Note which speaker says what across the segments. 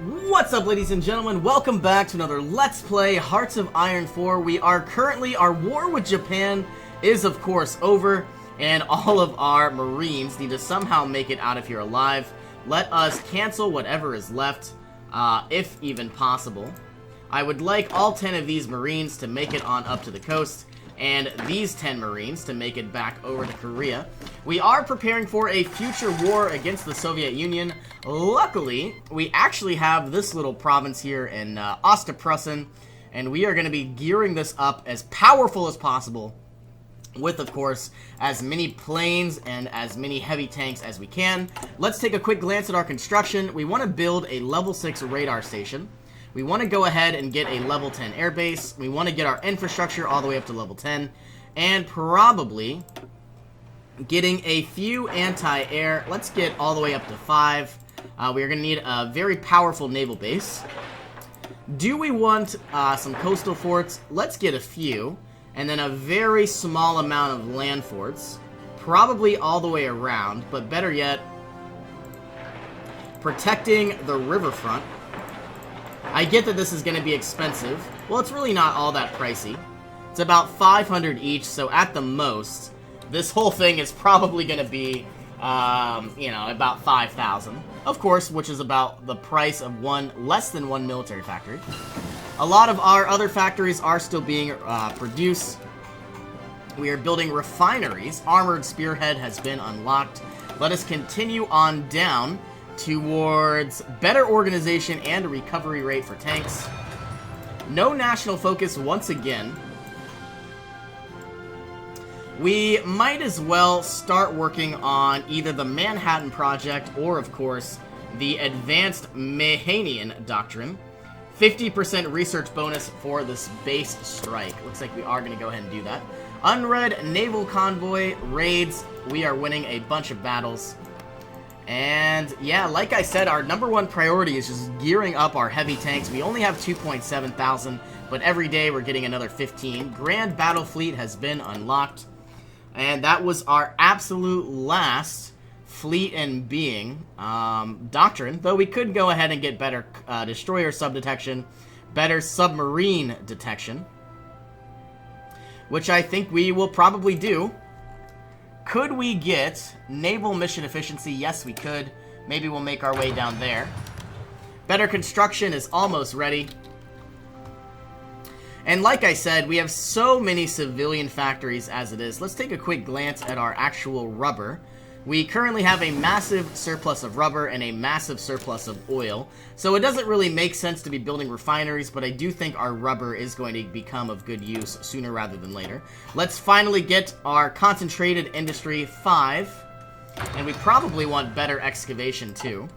Speaker 1: What's up, ladies and gentlemen? Welcome back to another Let's Play Hearts of Iron 4. We are currently, our war with Japan is of course over, and all of our Marines need to somehow make it out of here alive. Let us cancel whatever is left, if even possible. I would like all 10 of these Marines to make it on up to the coast, and these 10 Marines to make it back over to Korea. We are preparing for a future war against the Soviet Union. Luckily, we actually have this little province here in Ostprussen, and we are going to be gearing this up as powerful as possible with, of course, as many planes and as many heavy tanks as we can. Let's take a quick glance at our construction. We want to build a level 6 radar station. We want to go ahead and get a level 10 airbase. We want to get our infrastructure all the way up to level 10. And probably getting a few anti-air. Let's get all the way up to 5. We are going to need a very powerful naval base. Do we want some coastal forts? Let's get a few. And then a very small amount of land forts. Probably all the way around. But better yet, protecting the riverfront. I get that this is going to be expensive. Well, it's really not all that pricey. It's about 500 each, so at the most, this whole thing is probably going to be, about 5,000. Of course, which is about the price of less than one military factory. A lot of our other factories are still being produced. We are building refineries. Armored Spearhead has been unlocked. Let us continue on down towards better organization and a recovery rate for tanks. No national focus once again. We might as well start working on either the Manhattan Project or, of course, the Advanced Mahanian Doctrine. 50% research bonus for this base strike. Looks like we are going to go ahead and do that. Unread Naval Convoy raids. We are winning a bunch of battles. And yeah, like I said, our number one priority is just gearing up our heavy tanks. We only have 2.7 thousand, but every day we're getting another 15. Grand Battle Fleet has been unlocked. And that was our absolute last fleet in being doctrine. Though we could go ahead and get better destroyer sub-detection, better submarine detection, which I think we will probably do. Could we get naval mission efficiency? Yes, we could. Maybe we'll make our way down there. Better construction is almost ready. And like I said, we have so many civilian factories as it is. Let's take a quick glance at our actual rubber. We currently have a massive surplus of rubber and a massive surplus of oil. So it doesn't really make sense to be building refineries, but I do think our rubber is going to become of good use sooner rather than later. Let's finally get our concentrated industry 5. And we probably want better excavation too.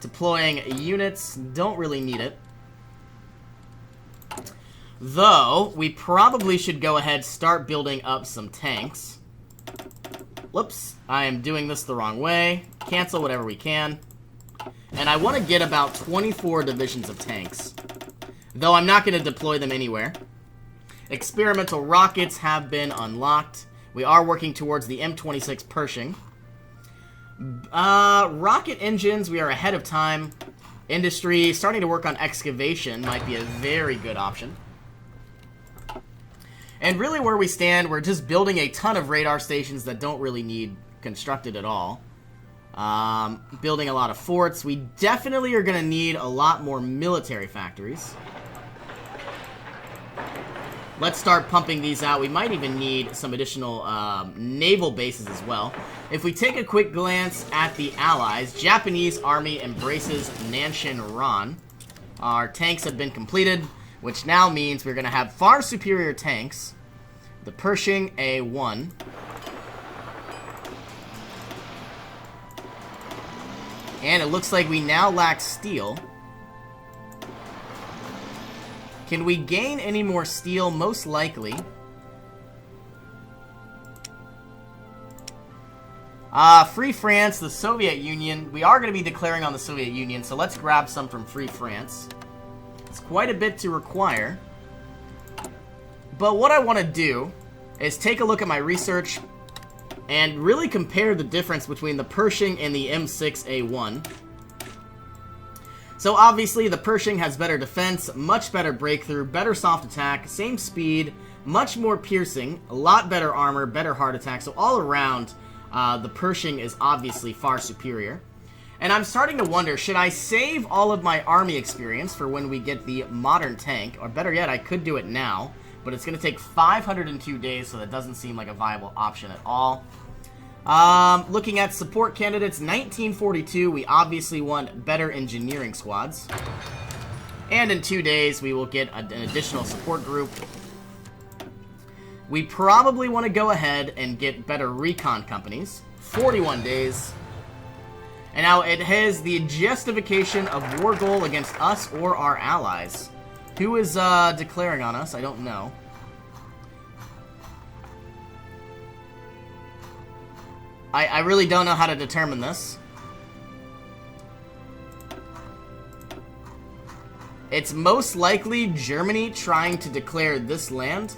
Speaker 1: Deploying units, don't really need it. Though, we probably should go ahead start building up some tanks. Whoops, I am doing this the wrong way. Cancel whatever we can. And I want to get about 24 divisions of tanks. Though I'm not going to deploy them anywhere. Experimental rockets have been unlocked. We are working towards the M26 Pershing. Rocket engines, we are ahead of time. Industry, starting to work on excavation might be a very good option. And really where we stand, we're just building a ton of radar stations that don't really need constructed at all. Building a lot of forts. We definitely are going to need a lot more military factories. Let's start pumping these out. We might even need some additional naval bases as well. If we take a quick glance at the Allies, Japanese army embraces Nanshin-Ran. Our tanks have been completed, which now means we're going to have far superior tanks. The Pershing A1. And it looks like we now lack steel. Can we gain any more steel? Most likely. Free France, the Soviet Union. We are going to be declaring on the Soviet Union, so let's grab some from Free France. It's quite a bit to require. But what I want to do is take a look at my research and really compare the difference between the Pershing and the M6A1. So obviously the Pershing has better defense, much better breakthrough, better soft attack, same speed, much more piercing, a lot better armor, better hard attack. So all around, the Pershing is obviously far superior. And I'm starting to wonder, should I save all of my army experience for when we get the modern tank? Or better yet, I could do it now, but it's going to take 502 days, so that doesn't seem like a viable option at all. Looking at support candidates, 1942, we obviously want better engineering squads. And in 2 days, we will get an additional support group. We probably want to go ahead and get better recon companies. 41 days. And now it has the justification of war goal against us or our allies. Who is declaring on us? I don't know. I really don't know how to determine this. It's most likely Germany trying to declare this land.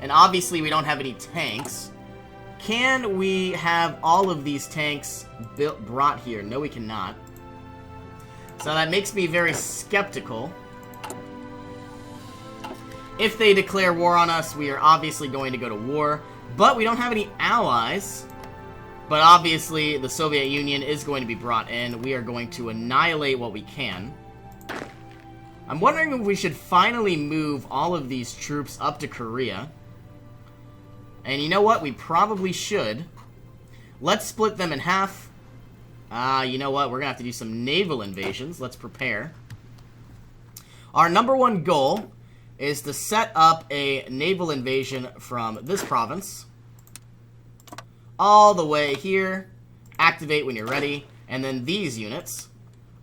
Speaker 1: And obviously we don't have any tanks. Can we have all of these tanks brought here? No, we cannot. So that makes me very skeptical. If they declare war on us, we are obviously going to go to war. But we don't have any allies. But obviously, the Soviet Union is going to be brought in. We are going to annihilate what we can. I'm wondering if we should finally move all of these troops up to Korea. And you know what? We probably should. Let's split them in half. You know what? We're going to have to do some naval invasions. Let's prepare. Our #1 goal is to set up a naval invasion from this province all the way here. Activate when you're ready. And then these units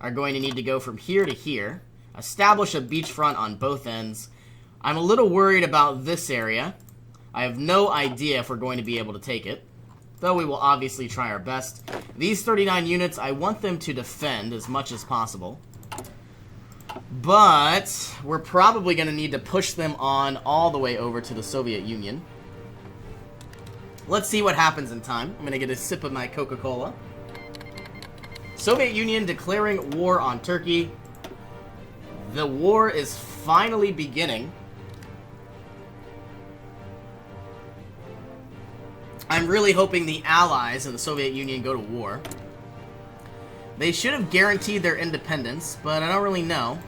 Speaker 1: are going to need to go from here to here. Establish a beachfront on both ends. I'm a little worried about this area. I have no idea if we're going to be able to take it, though we will obviously try our best. These 39 units, I want them to defend as much as possible. But we're probably going to need to push them on all the way over to the Soviet Union. Let's see what happens in time. I'm going to get a sip of my Coca-Cola. Soviet Union declaring war on Turkey. The war is finally beginning. I'm really hoping the Allies and the Soviet Union go to war. They should have guaranteed their independence, but I don't really know.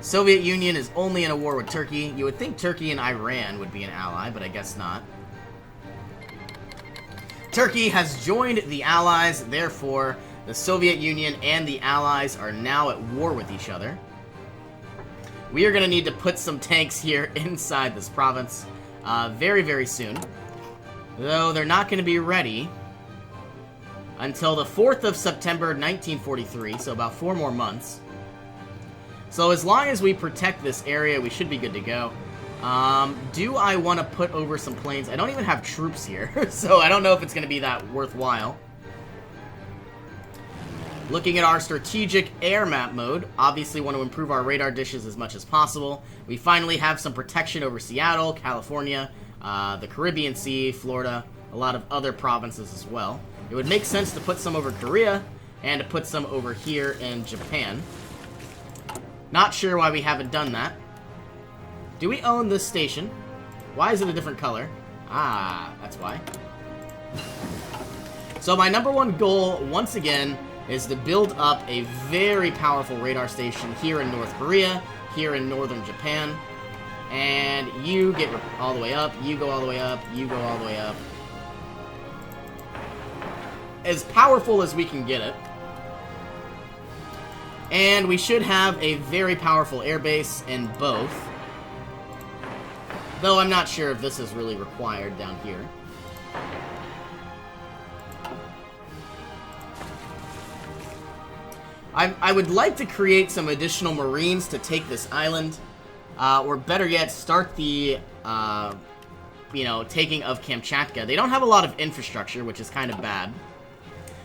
Speaker 1: Soviet Union is only in a war with Turkey. You would think Turkey and Iran would be an ally, but I guess not. Turkey has joined the Allies, therefore the Soviet Union and the Allies are now at war with each other. We are going to need to put some tanks here inside this province very, very soon. Though they're not going to be ready until the 4th of September 1943, so about 4 more months. So as long as we protect this area, we should be good to go. Do I want to put over some planes? I don't even have troops here, so I don't know if it's going to be that worthwhile. Looking at our strategic air map mode, obviously want to improve our radar dishes as much as possible. We finally have some protection over Seattle, California, the Caribbean Sea, Florida, a lot of other provinces as well. It would make sense to put some over Korea and to put some over here in Japan. Not sure why we haven't done that. Do we own this station? Why is it a different color? Ah, that's why. So my #1 goal, once again, is to build up a very powerful radar station here in North Korea, here in northern Japan. And you get all the way up, you go all the way up, you go all the way up. As powerful as we can get it. And we should have a very powerful airbase in both. Though I'm not sure if this is really required down here. I would like to create some additional Marines to take this island. Or better yet, start the, taking of Kamchatka. They don't have a lot of infrastructure, which is kind of bad.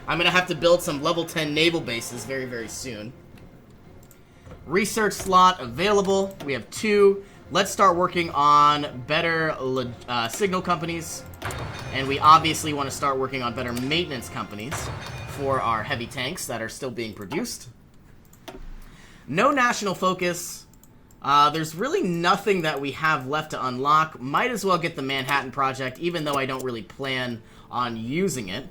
Speaker 1: I'm going to have to build some level 10 naval bases very, very soon. Research slot available. We have 2. Let's start working on better signal companies. And we obviously want to start working on better maintenance companies for our heavy tanks that are still being produced. No national focus. There's really nothing that we have left to unlock. Might as well get the Manhattan Project, even though I don't really plan on using it.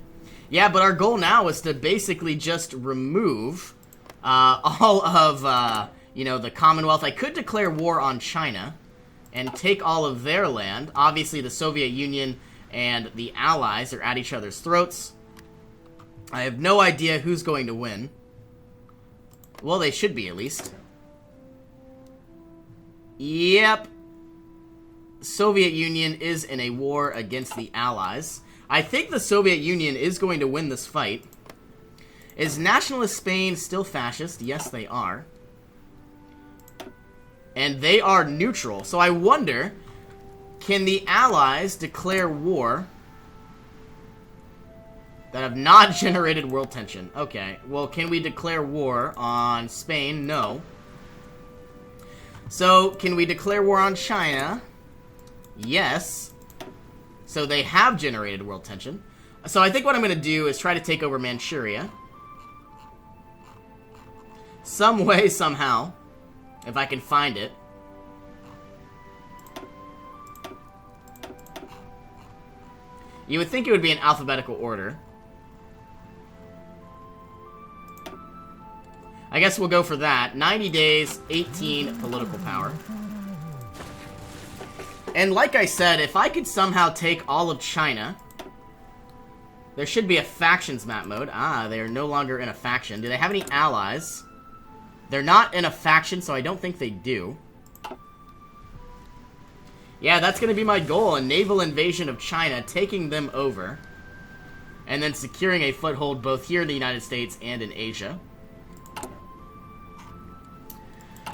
Speaker 1: Yeah, but our goal now is to basically just remove all of, you know, the Commonwealth. I could declare war on China and take all of their land. Obviously, the Soviet Union and the Allies are at each other's throats. I have no idea who's going to win. Well, they should be, at least. Yep. Soviet Union is in a war against the Allies. I think the Soviet Union is going to win this fight. Is nationalist Spain still fascist? Yes, they are. And they are neutral. So I wonder, can the Allies declare war that have not generated world tension? Okay, well, can we declare war on Spain? No. So, can we declare war on China? Yes. So they have generated world tension. So I think what I'm going to do is try to take over Manchuria. Some way, somehow. If I can find it. You would think it would be in alphabetical order. I guess we'll go for that. 90 days, 18 political power. And like I said, if I could somehow take all of China, there should be a factions map mode. Ah, they are no longer in a faction. Do they have any allies? They're not in a faction, so I don't think they do. Yeah, that's going to be my goal. A naval invasion of China, taking them over. And then securing a foothold both here in the United States and in Asia.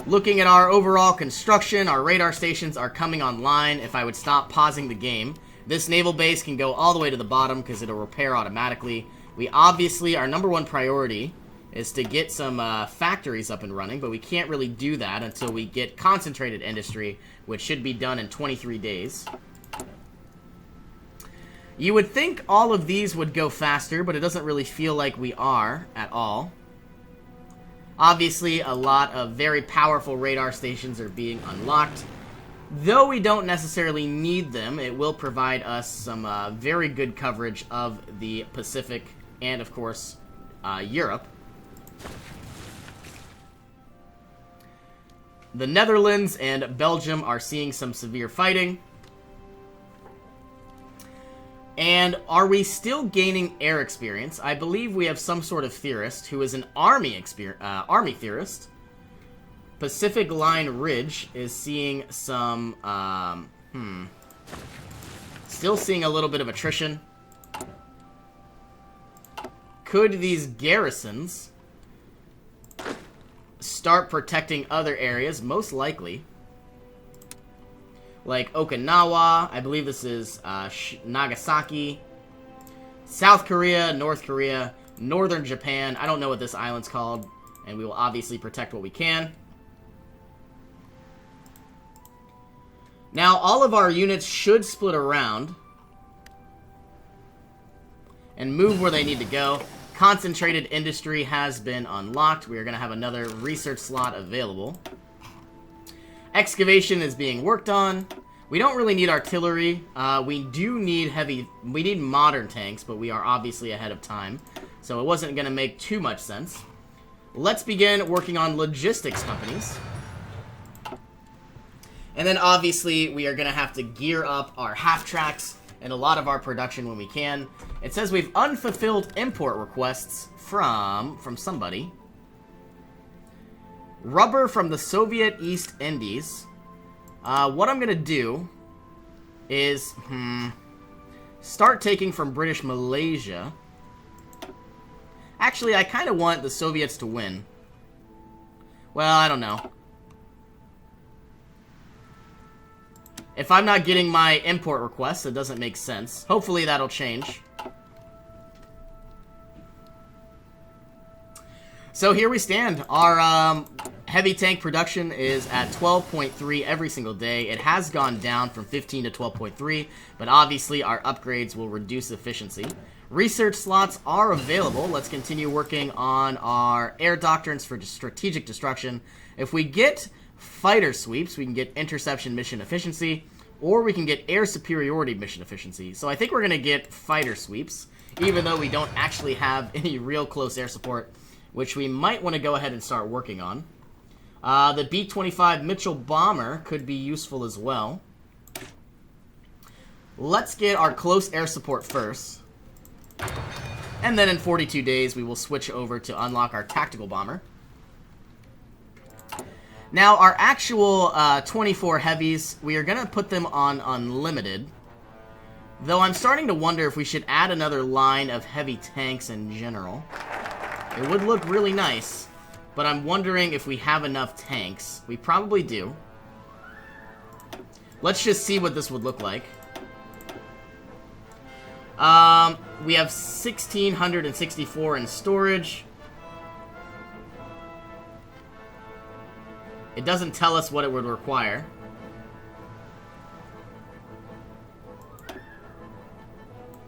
Speaker 1: Looking at our overall construction, our radar stations are coming online. If I would stop pausing the game, this naval base can go all the way to the bottom because it'll repair automatically. We obviously, our number one priority is to get some factories up and running, but we can't really do that until we get concentrated industry, which should be done in 23 days. You would think all of these would go faster, but it doesn't really feel like we are at all. Obviously, a lot of very powerful radar stations are being unlocked. Though we don't necessarily need them, it will provide us some very good coverage of the Pacific and, of course, Europe. The Netherlands and Belgium are seeing some severe fighting. And are we still gaining air experience? I believe we have some sort of theorist who is an army theorist. Pacific Line Ridge is seeing some, still seeing a little bit of attrition. Could these garrisons start protecting other areas? Most likely. Like Okinawa, I believe this is Nagasaki, South Korea, North Korea, Northern Japan. I don't know what this island's called, and we will obviously protect what we can. Now, all of our units should split around and move where they need to go. Concentrated industry has been unlocked. We are going to have another research slot available. Excavation is being worked on. We don't really need artillery. We do need we need modern tanks, but we are obviously ahead of time. So it wasn't going to make too much sense. Let's begin working on logistics companies. And then obviously we are going to have to gear up our half-tracks and a lot of our production when we can. It says we've unfulfilled import requests from somebody. Rubber from the Soviet East Indies. What I'm going to do is start taking from British Malaysia. Actually, I kind of want the Soviets to win. Well, I don't know. If I'm not getting my import requests, it doesn't make sense. Hopefully that'll change. So here we stand. Our heavy tank production is at 12.3 every single day. It has gone down from 15 to 12.3, but obviously our upgrades will reduce efficiency. Research slots are available. Let's continue working on our air doctrines for strategic destruction. If we get fighter sweeps, we can get interception mission efficiency, or we can get air superiority mission efficiency. So I think we're going to get fighter sweeps, even though we don't actually have any real close air support, which we might want to go ahead and start working on. The B-25 Mitchell bomber could be useful as well. Let's get our close air support first. And then in 42 days, we will switch over to unlock our tactical bomber. Now, our actual 24 heavies, we are going to put them on unlimited. Though I'm starting to wonder if we should add another line of heavy tanks in general. It would look really nice, but I'm wondering if we have enough tanks. We probably do. Let's just see what this would look like. We have 1,664 in storage. It doesn't tell us what it would require.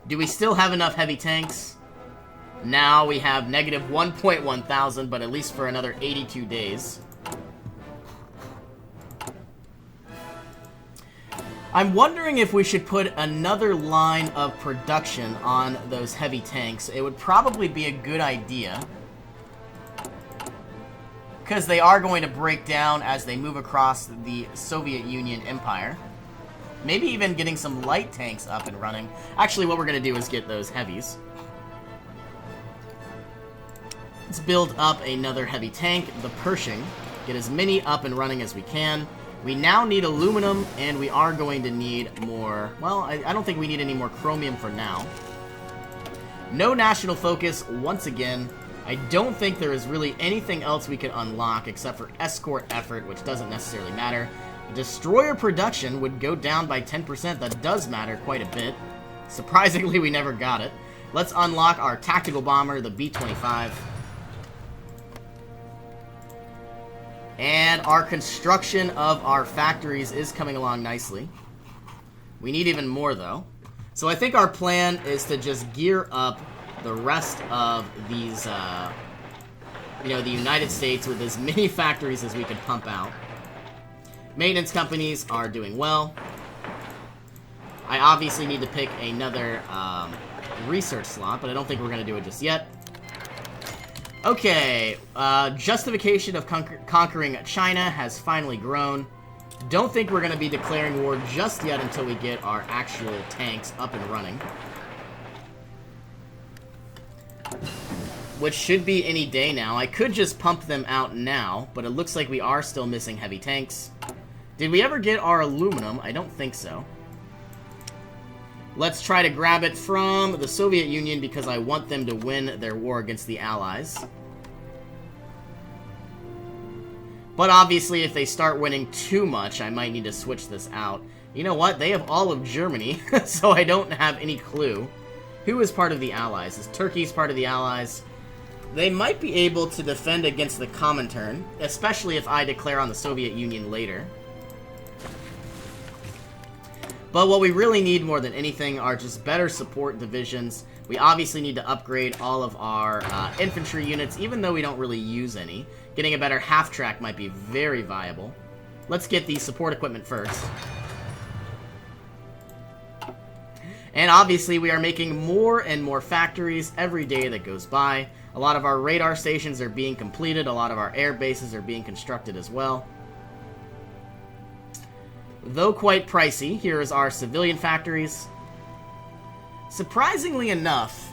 Speaker 1: Do we still have enough heavy tanks? Now we have negative 1.1 thousand, but at least for another 82 days. I'm wondering if we should put another line of production on those heavy tanks. It would probably be a good idea, because they are going to break down as they move across the Soviet Union Empire. Maybe even getting some light tanks up and running. Actually, what we're going to do is get those heavies. Let's build up another heavy tank, the Pershing. Get as many up and running as we can. We now need aluminum, and we are going to need more... Well, I don't think we need any more chromium for now. No national focus, once again. I don't think there is really anything else we could unlock except for escort effort, which doesn't necessarily matter. Destroyer production would go down by 10%. That does matter quite a bit. Surprisingly, we never got it. Let's unlock our tactical bomber, the B-25. And our construction of our factories is coming along nicely. We need even more, though. So I think our plan is to just gear up the rest of these, the United States with as many factories as we can pump out. Maintenance companies are doing well. I obviously need to pick another research slot, but I don't think we're going to do it just yet. Okay, justification of conquering China has finally grown. Don't think we're going to be declaring war just yet until we get our actual tanks up and running. Which should be any day now. I could just pump them out now, but it looks like we are still missing heavy tanks. Did we ever get our aluminum? I don't think so. Let's try to grab it from the Soviet Union because I want them to win their war against the Allies. But obviously, if they start winning too much, I might need to switch this out. You know what? They have all of Germany, so I don't have any clue. Who is part of the Allies? Is Turkey's part of the Allies? They might be able to defend against the Comintern, especially if I declare on the Soviet Union later. But what we really need more than anything are just better support divisions. We obviously need to upgrade all of our infantry units, even though we don't really use any. Getting a better half-track might be very viable. Let's get the support equipment first. And obviously we are making more and more factories every day that goes by. A lot of our radar stations are being completed. A lot of our air bases are being constructed as well. Though quite pricey, here is our civilian factories. Surprisingly enough,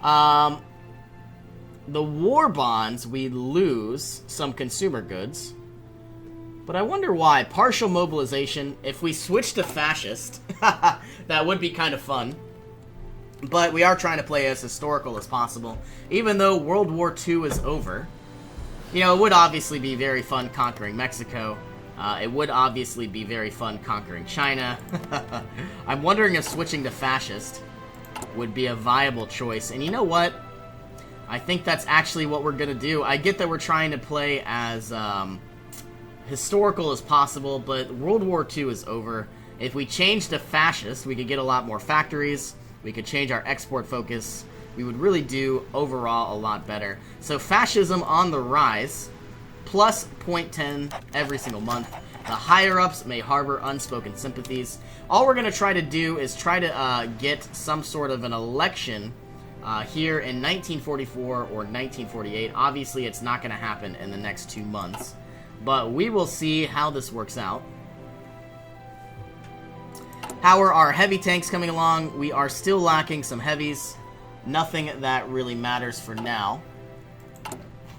Speaker 1: the war bonds, we lose some consumer goods. But I wonder why. Partial mobilization, if we switch to fascist, that would be kind of fun. But we are trying to play as historical as possible. Even though World War II is over. You know, it would obviously be very fun conquering Mexico. It would obviously be very fun conquering China. I'm wondering if switching to fascist would be a viable choice. And you know what? I think that's actually what we're going to do. I get that we're trying to play as historical as possible, but World War II is over. If we change to fascist, we could get a lot more factories. We could change our export focus. We would really do overall a lot better. So fascism on the rise, plus 0.10 every single month. The higher-ups may harbor unspoken sympathies. All we're going to try to do is try to get some sort of an election here in 1944 or 1948. Obviously, it's not going to happen in the next 2 months. But we will see how this works out. How are our heavy tanks coming along? We are still lacking some heavies. Nothing that really matters for now.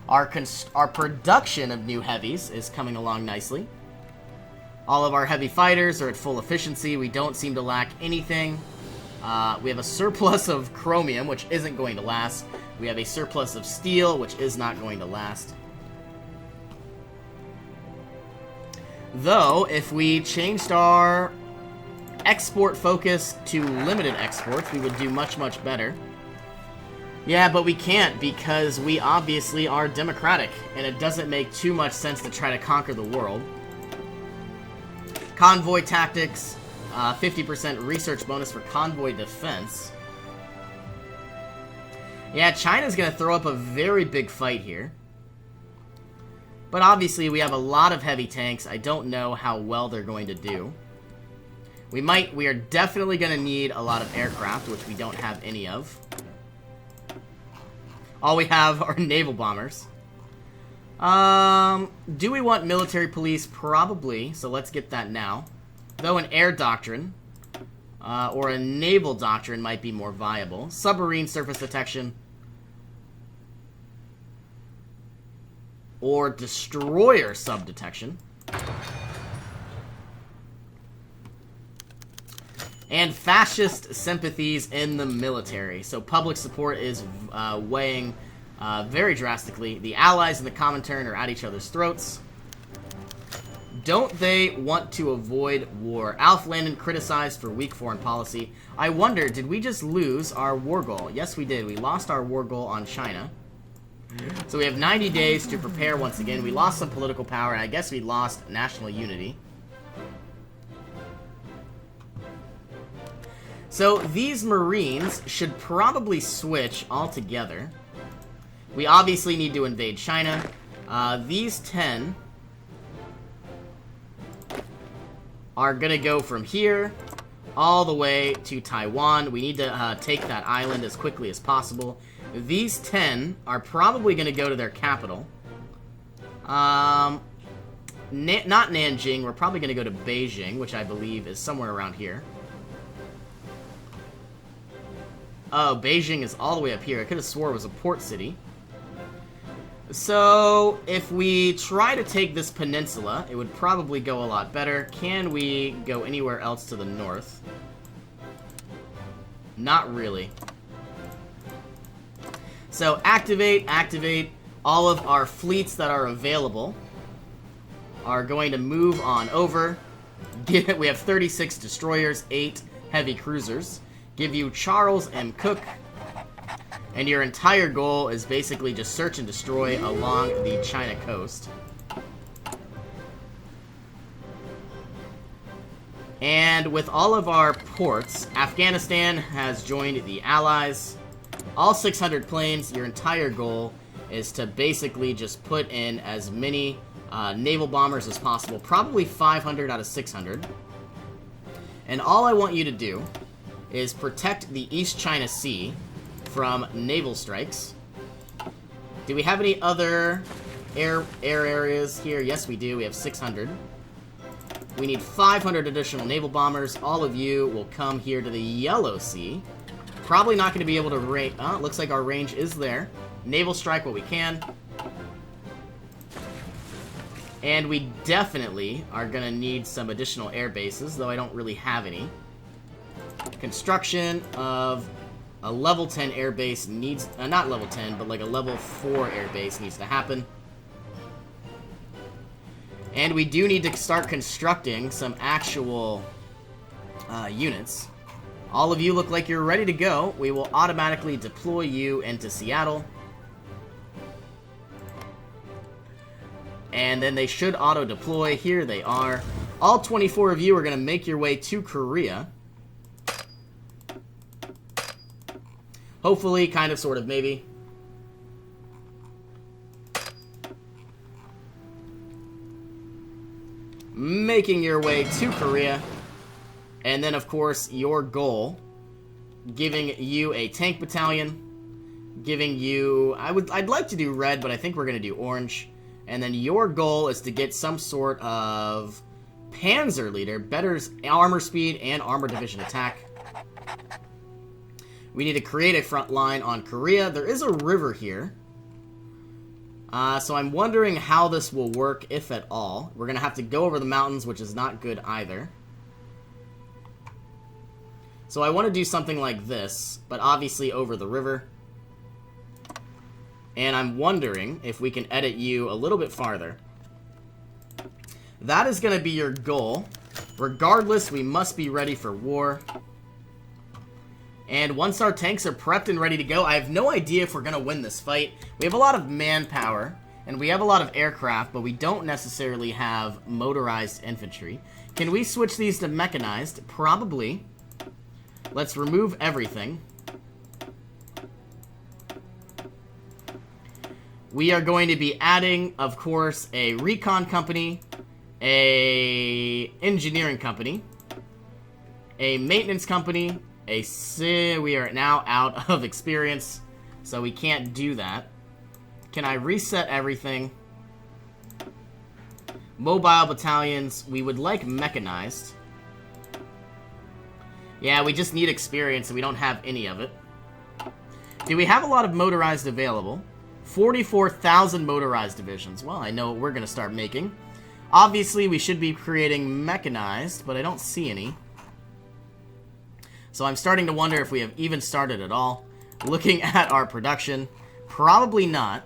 Speaker 1: Our production of new heavies is coming along nicely. All of our heavy fighters are at full efficiency. We don't seem to lack anything. We have a surplus of chromium, which isn't going to last. We have a surplus of steel, which is not going to last. Though, if we changed our export focus to limited exports, we would do much, much better. Yeah, but we can't because we obviously are democratic, and it doesn't make too much sense to try to conquer the world. Convoy tactics, 50% research bonus for convoy defense. Yeah, China's going to throw up a very big fight here. But obviously we have a lot of heavy tanks. I don't know how well they're going to do. We are definitely going to need a lot of aircraft, which we don't have any of. All we have are naval bombers. Do we want military police? Probably, so let's get that now. Though an air doctrine or a naval doctrine might be more viable. Submarine surface detection. Or destroyer sub-detection. And fascist sympathies in the military. So public support is weighing very drastically. The Allies and the Comintern are at each other's throats. Don't they want to avoid war? Alf Landon criticized for weak foreign policy. I wonder, did we just lose our war goal? Yes, we did. We lost our war goal on China. So we have 90 days to prepare once again. We lost some political power, and I guess we lost national unity. So these Marines should probably switch altogether. We obviously need to invade China. These 10 are going to go from here all the way to Taiwan. We need to take that island as quickly as possible. These 10 are probably going to go to their capital. Not Nanjing. We're probably going to go to Beijing, which I believe is somewhere around here. Oh, Beijing is all the way up here. I could have swore it was a port city. So, if we try to take this peninsula, it would probably go a lot better. Can we go anywhere else to the north? Not really. So, activate. All of our fleets that are available are going to move on over. We have 36 destroyers, 8 heavy cruisers. Give you Charles M. Cook. And your entire goal is basically just search and destroy along the China coast. And with all of our ports, Afghanistan has joined the Allies. All 600 planes, your entire goal is to basically just put in as many naval bombers as possible. Probably 500 out of 600. And all I want you to do is protect the East China Sea from naval strikes. Do we have any other air areas here? Yes, we do. We have 600. We need 500 additional naval bombers. All of you will come here to the Yellow Sea. Probably not going to be able to range. Looks like our range is there. Naval strike what we can. And we definitely are going to need some additional air bases, though I don't really have any. Construction of a level 10 air base needs, not level 10, but like a level 4 air base needs to happen. And we do need to start constructing some actual units. All of you look like you're ready to go. We will automatically deploy you into Seattle. And then they should auto-deploy. Here they are. All 24 of you are going to make your way to Korea. Hopefully, kind of, sort of, maybe. Making your way to Korea. And then, of course, your goal, giving you a tank battalion, giving you... I'd like to do red, but I think we're going to do orange. And then your goal is to get some sort of panzer leader, better armor speed and armor division attack. We need to create a front line on Korea. There is a river here. So I'm wondering how this will work, if at all. We're going to have to go over the mountains, which is not good either. So I want to do something like this, but obviously over the river. And I'm wondering if we can edit you a little bit farther. That is going to be your goal. Regardless, we must be ready for war. And once our tanks are prepped and ready to go, I have no idea if we're going to win this fight. We have a lot of manpower, and we have a lot of aircraft, but we don't necessarily have motorized infantry. Can we switch these to mechanized? Probably. Let's remove everything. We are going to be adding, of course, a recon company, a engineering company, a maintenance company, we are now out of experience, so we can't do that. Can I reset everything? Mobile battalions, we would like mechanized. Yeah, we just need experience, and we don't have any of it. Do we have a lot of motorized available? 44,000 motorized divisions. Well, I know what we're going to start making. Obviously, we should be creating mechanized, but I don't see any. So I'm starting to wonder if we have even started at all. Looking at our production, probably not.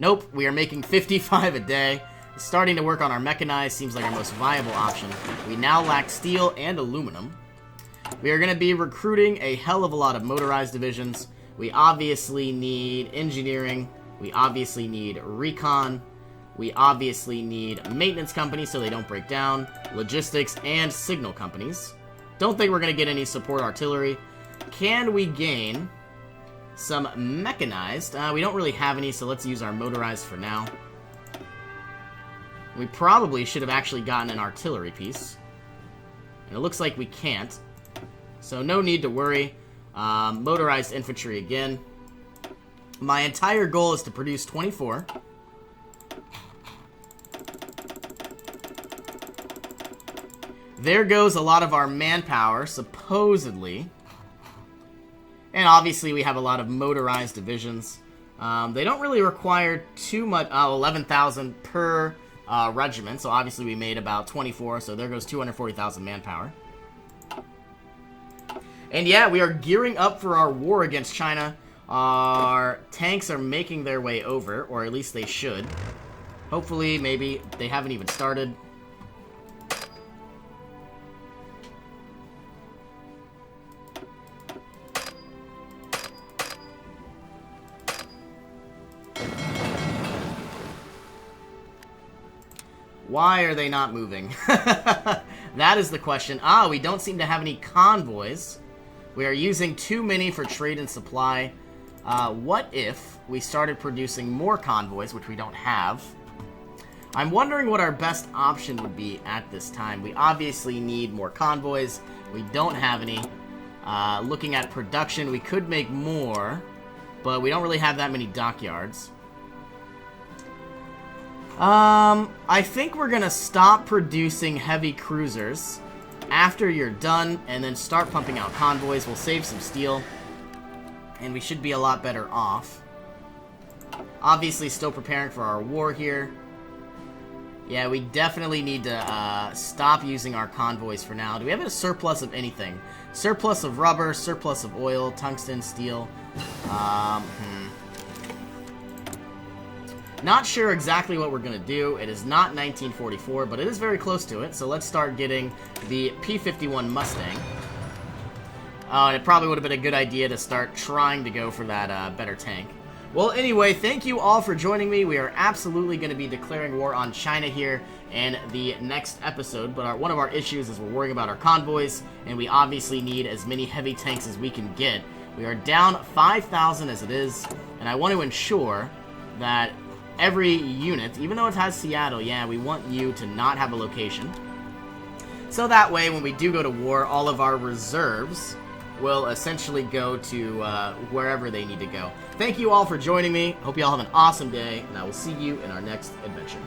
Speaker 1: Nope, we are making 55 a day. Starting to work on our mechanized seems like our most viable option. We now lack steel and aluminum. We are going to be recruiting a hell of a lot of motorized divisions. We obviously need engineering. We obviously need recon. We obviously need maintenance companies so they don't break down. Logistics and signal companies. Don't think we're going to get any support artillery. Can we gain some mechanized? We don't really have any, so let's use our motorized for now. We probably should have actually gotten an artillery piece. And it looks like we can't. So no need to worry. Motorized infantry again. My entire goal is to produce 24. There goes a lot of our manpower, supposedly. And obviously we have a lot of motorized divisions. They don't really require too much, 11,000 per regiment, so obviously we made about 24, so there goes 240,000 manpower. And yeah, we are gearing up for our war against China. Our tanks are making their way over, or at least they should. Hopefully, maybe, they haven't even started. Why are they not moving? That is the question. We don't seem to have any convoys. We are using too many for trade and supply. What if we started producing more convoys, which we don't have? I'm wondering what our best option would be at this time. We obviously need more convoys. We don't have any. Looking at production, we could make more, but we don't really have that many dockyards. I think we're gonna stop producing heavy cruisers after you're done, and then start pumping out convoys. We'll save some steel, and we should be a lot better off. Obviously, still preparing for our war here. Yeah, we definitely need to stop using our convoys for now. Do we have a surplus of anything? Surplus of rubber, surplus of oil, tungsten, steel. Not sure exactly what we're going to do. It is not 1944, but it is very close to it. So let's start getting the P-51 Mustang. Oh, and it probably would have been a good idea to start trying to go for that better tank. Well, anyway, thank you all for joining me. We are absolutely going to be declaring war on China here in the next episode, but one of our issues is we're worrying about our convoys, and we obviously need as many heavy tanks as we can get. We are down 5,000 as it is, and I want to ensure that every unit, even though it has Seattle, yeah, we want you to not have a location. So that way, when we do go to war, all of our reserves will essentially go to wherever they need to go. Thank you all for joining me. Hope you all have an awesome day, and I will see you in our next adventure.